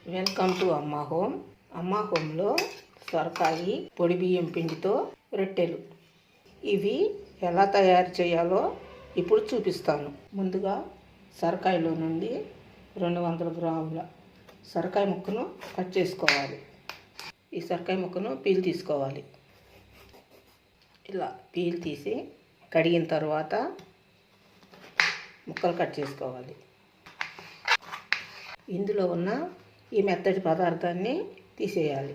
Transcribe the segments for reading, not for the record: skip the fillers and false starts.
Welcome to అమ్మ home. అమ్మ హోమ్లో సొరకాయ పొడి బియ్యం పిండితో రొట్టెలు. ఇవి ఎలా తయారు చేయాలో ఇప్పుడు చూపిస్తాను. ముందుగా సొరకాయలో నుండి 200 గ్రాముల సొరకాయ ముక్కను కట్ చేసుకోవాలి. ఈ సొరకాయ ముక్కను పీల్ తీసుకోవాలి. ఇలా పీల్ తీసి కడిగిన తర్వాత ముక్కలు కట్ చేసుకోవాలి. ఇందులో ఉన్న ఈ మెత్తటి పదార్థాన్ని తీసేయాలి.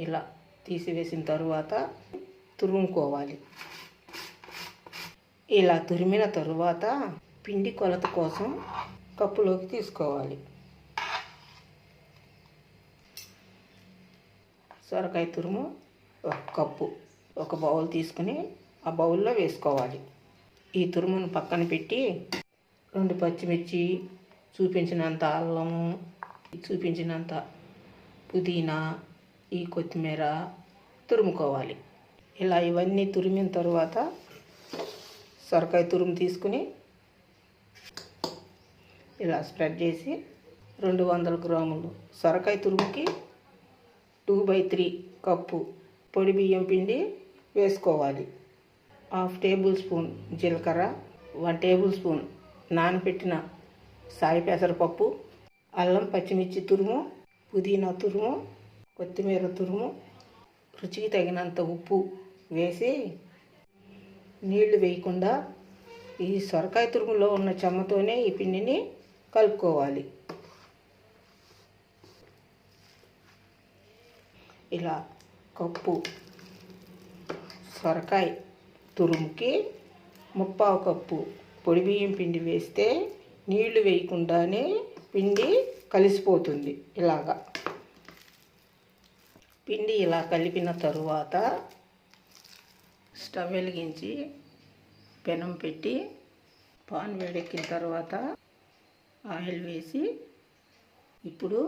ఇలా తీసివేసిన తరువాత తురుముకోవాలి. ఇలా తురిమిన తరువాత పిండి కొలత కోసం కప్పులోకి తీసుకోవాలి. సొరకాయ తురుము ఒక కప్పు, ఒక బౌల్ తీసుకుని ఆ బౌల్లో వేసుకోవాలి. ఈ తురుమును పక్కన పెట్టి 2 పచ్చిమిర్చి, చూపించినంత అల్లము, చూపించినంత పుదీనా, ఈ కొత్తిమీర తురుముకోవాలి. ఇలా ఇవన్నీ తురిమిన తర్వాత సొరకాయ తురుము తీసుకుని ఇలా స్ప్రెడ్ చేసి 200 గ్రాములు సొరకాయ తురుముకి 2/3 కప్పు పొడి బియ్యం పిండి వేసుకోవాలి. 1/2 టేబుల్ స్పూన్ జీలకర్ర, 1 టేబుల్ స్పూన్ నానబెట్టిన సాయి పెసరపప్పు, అల్లం పచ్చిమిర్చి తురుము, పుదీనా తురుము, కొత్తిమీర తురుము, రుచికి తగినంత ఉప్పు వేసి నీళ్లు వేయకుండా ఈ సొరకాయ తురుములో ఉన్న చెమ్మతోనే ఈ పిండిని కలుపుకోవాలి. ఇలా కప్పు సొరకాయ తురుముకి 1/4 కప్పు పొడి బియ్యం పిండి వేస్తే నీళ్లు వేయకుండానే పిండి కలిసిపోతుంది. ఇలాగా పిండి ఇలా కలిపిన తరువాత స్టవ్ వెలిగించి పెనం పెట్టి పాన్ వేడెక్కిన తర్వాత ఆయిల్ వేసి ఇప్పుడు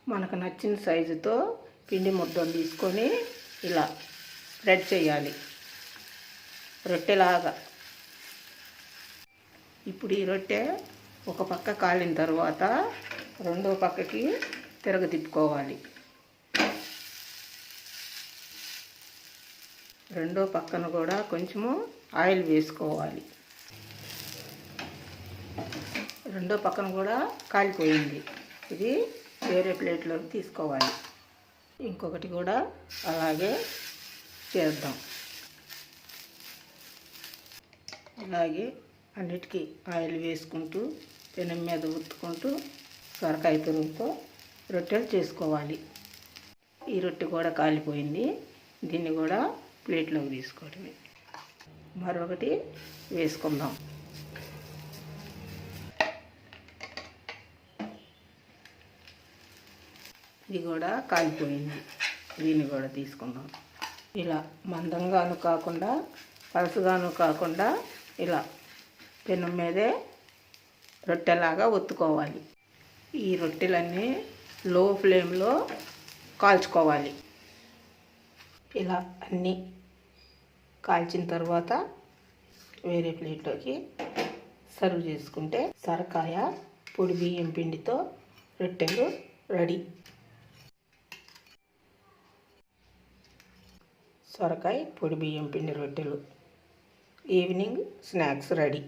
మనకు నచ్చిన సైజుతో పిండి ముద్దలు తీసుకొని ఇలా స్ప్రెడ్ చేయాలి రొట్టెలాగా. ఇప్పుడు ఈ రొట్టె ఒక పక్క కాలిన తర్వాత రెండో పక్కకి తిప్పుకోవాలి. రెండో పక్కన కూడా కొంచెము ఆయిల్ వేసుకోవాలి. రెండో పక్కన కూడా కాలిపోయింది. ఇది వేరే ప్లేట్లోకి తీసుకోవాలి. ఇంకొకటి కూడా అలాగే చేద్దాం. అలాగే అన్నిటికీ ఆయిల్ వేసుకుంటూ పెనం మీద ఉత్తుకుంటూ సొరకాయ తురుముతో రొట్టెలు చేసుకోవాలి. ఈ రొట్టె కూడా కాలిపోయింది. దీన్ని కూడా ప్లేట్లోకి తీసుకోవడమే. మరొకటి వేసుకుందాం. ఇది కూడా కాలిపోయింది. దీన్ని కూడా తీసుకుందాం. ఇలా మందంగాను కాకుండా పలసగాను కాకుండా ఇలా పెనం మీదే రొట్టెలాగా ఒత్తుకోవాలి. ఈ రొట్టెలన్నీ లో ఫ్లేమ్లో కాల్చుకోవాలి. ఇలా అన్నీ కాల్చిన తర్వాత వేరే ప్లేట్లోకి సర్వ్ చేసుకుంటే సొరకాయ పొడి బియ్యం పిండితో రొట్టెలు రెడీ. సొరకాయ పొడి బియ్యం పిండి రొట్టెలు ఈవినింగ్ స్నాక్స్ రెడీ.